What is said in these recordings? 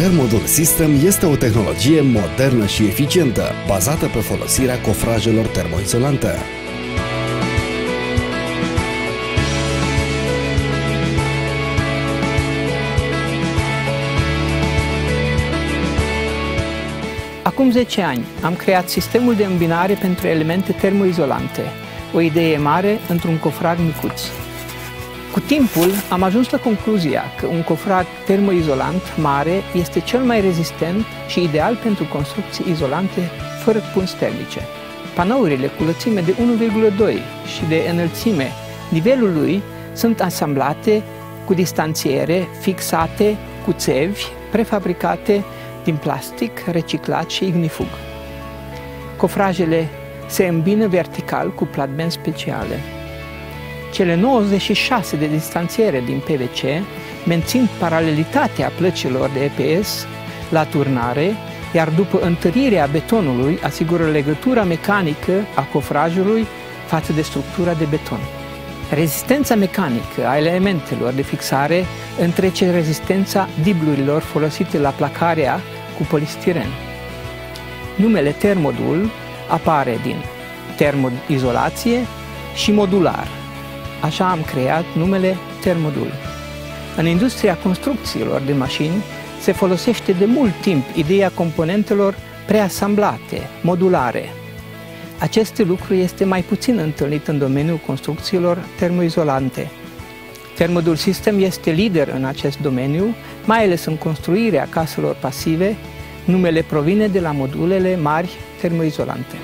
Thermodul System este o tehnologie modernă și eficientă, bazată pe folosirea cofrajelor termoizolante. Acum 10 ani am creat sistemul de îmbinare pentru elemente termoizolante, o idee mare într-un cofrag micuț. Cu timpul am ajuns la concluzia că un cofrag termoizolant mare este cel mai rezistent și ideal pentru construcții izolante fără punți termice. Panourile cu lățime de 1,2 și de înălțime nivelul lui sunt asamblate cu distanțiere, fixate cu țevi prefabricate din plastic reciclat și ignifug. Cofrajele se îmbină vertical cu platbeni speciale. Cele 96 de distanțiere din PVC mențin paralelitatea plăcilor de EPS la turnare, iar după întărirea betonului asigură legătura mecanică a cofrajului față de structura de beton. Rezistența mecanică a elementelor de fixare întrece rezistența diblurilor folosite la placarea cu polistiren. Numele Thermodul apare din termoizolație și modular. Așa am creat numele Thermodul. În industria construcțiilor de mașini se folosește de mult timp ideea componentelor preasamblate, modulare. Acest lucru este mai puțin întâlnit în domeniul construcțiilor termoizolante. Thermodul System este lider în acest domeniu, mai ales în construirea caselor pasive. Numele provine de la modulele mari termoizolante.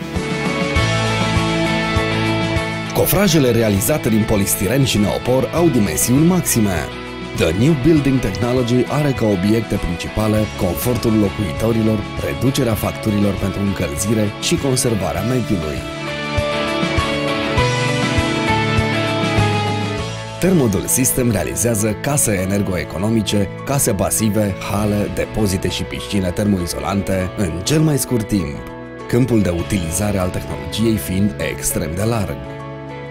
Cofrajele realizate din polistiren și neopor au dimensiuni maxime. The New Building Technology are ca obiecte principale confortul locuitorilor, reducerea facturilor pentru încălzire și conservarea mediului. Thermodul System realizează case energoeconomice, case pasive, hale, depozite și piscine termoizolante în cel mai scurt timp, câmpul de utilizare al tehnologiei fiind extrem de larg.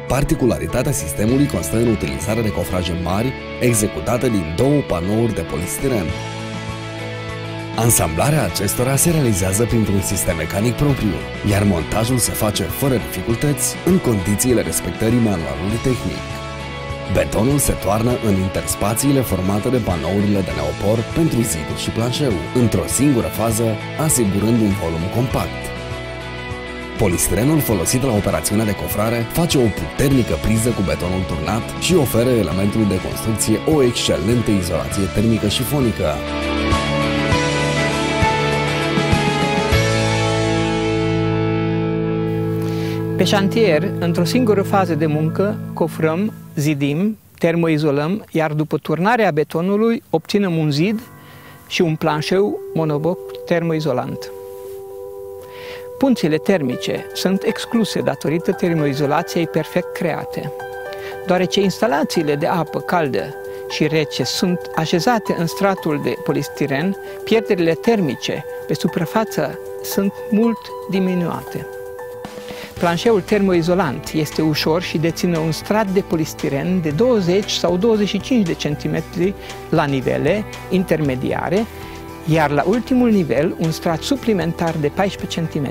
Particularitatea sistemului constă în utilizarea de cofraje mari, executate din două panouri de polistiren. Ansamblarea acestora se realizează printr-un sistem mecanic propriu, iar montajul se face fără dificultăți în condițiile respectării manualului tehnic. Betonul se toarnă în interspațiile formate de panourile de neopor pentru ziduri și planșeu, într-o singură fază, asigurând un volum compact. Polistirenul folosit la operațiunea de cofrare face o puternică priză cu betonul turnat și oferă elementului de construcție o excelentă izolație termică și fonică. Pe șantier, într-o singură fază de muncă, cofrăm, zidim, termoizolăm, iar după turnarea betonului obținem un zid și un planșeu monobloc termoizolant. Punțile termice sunt excluse datorită termoizolației perfect create. Deoarece instalațiile de apă caldă și rece sunt așezate în stratul de polistiren, pierderile termice pe suprafață sunt mult diminuate. Planșeul termoizolant este ușor și deține un strat de polistiren de 20 sau 25 de centimetri la nivele intermediare, iar la ultimul nivel un strat suplimentar de 14 cm.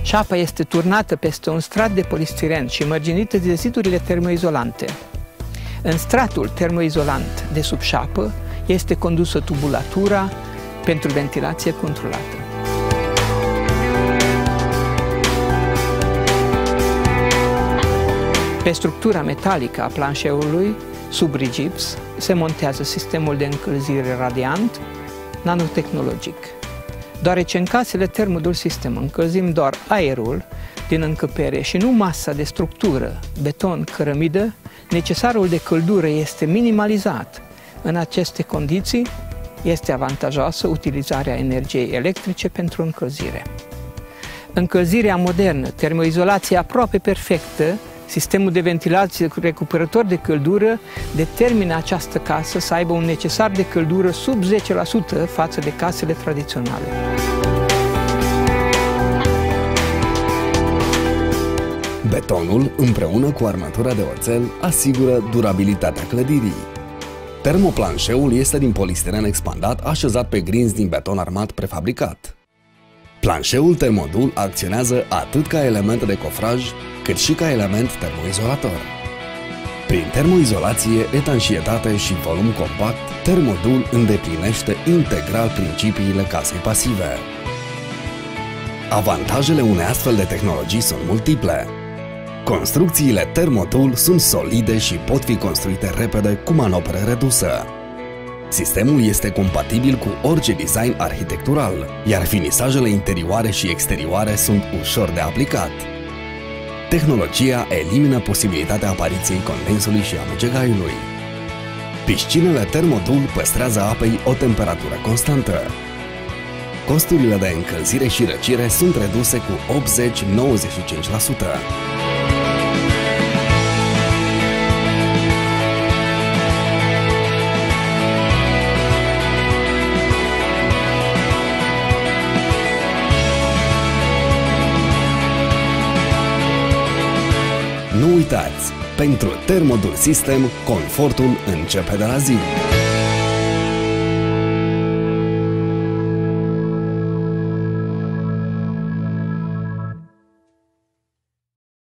Șapa este turnată peste un strat de polistiren și mărginită de zidurile termoizolante. În stratul termoizolant de sub șapă este condusă tubulatura pentru ventilație controlată. Pe structura metalică a planșeului, sub rigips, se montează sistemul de încălzire radiant nanotehnologic. Deoarece în casele Thermodul System încălzim doar aerul din încăpere și nu masa de structură, beton, cărămidă, necesarul de căldură este minimalizat. În aceste condiții, este avantajoasă utilizarea energiei electrice pentru încălzire. Încălzirea modernă, termoizolație aproape perfectă, Sistemul de ventilație recuperator de căldură determină această casă să aibă un necesar de căldură sub 10% față de casele tradiționale. Betonul, împreună cu armatura de oțel, asigură durabilitatea clădirii. Termoplanșeul este din polistiren expandat așezat pe grinzi din beton armat prefabricat. Planșeul termodul acționează atât ca element de cofraj, cât și ca element termoizolator. Prin termoizolație, etanșietate și volum compact, termodul îndeplinește integral principiile casei pasive. Avantajele unei astfel de tehnologii sunt multiple. Construcțiile termodul sunt solide și pot fi construite repede cu manoperă redusă. Sistemul este compatibil cu orice design arhitectural, iar finisajele interioare și exterioare sunt ușor de aplicat. Tehnologia elimină posibilitatea apariției condensului și a mucegaiului. Piscinele termodul păstrează apei o temperatură constantă. Costurile de încălzire și răcire sunt reduse cu 80-95%. Nu uitați, pentru Thermodul System, confortul începe de la zi.